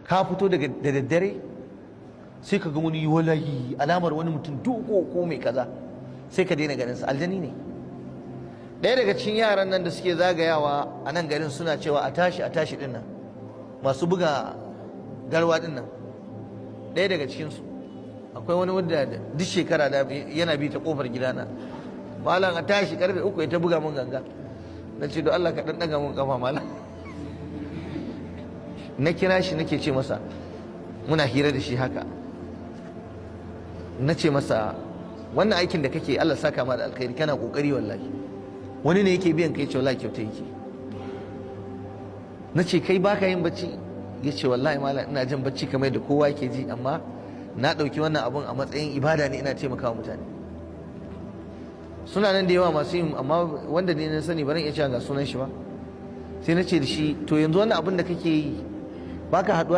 ka fito da daddare sai ka ga wani walayi alamar wani mutum dogo ko mai kaza sai ka daina ganin sa, aljani ne. ɗaya daga cikin yaran nan da suke zagayawa a nan garin suna cewa a tashi din nan, masu buga garwa din nan, ɗaya daga cikinsu akwai wani wanda duk shekara da yana bi ta kofar gidana, malam a tashi karfe 3 ya ta buga mun ganga. Na ce don Allah ka dan daga mun kafa malam. Na kira shi nake ce masa, muna hira da shi haka, na ce masa wannan aikin da kake Allah saka ma da alkhairi, kana kokari wallahi. Wani ne yake biyan kai, ce wallahi kyauta yake. Na ce kai baka yin bacci? Ya ce wallahi malam ina jin bacci kamar da kowa yake ji, amma na ɗauki wannan abun a matsayin ibada ne, ina taimakawa mutane. Suna nan da yawa masu yin, amma wanda ne na sani ba zan iya cewa ga sunan shi ba. Sai na ce da shi to yanzu wannan abun da kake yi baka haɗuwa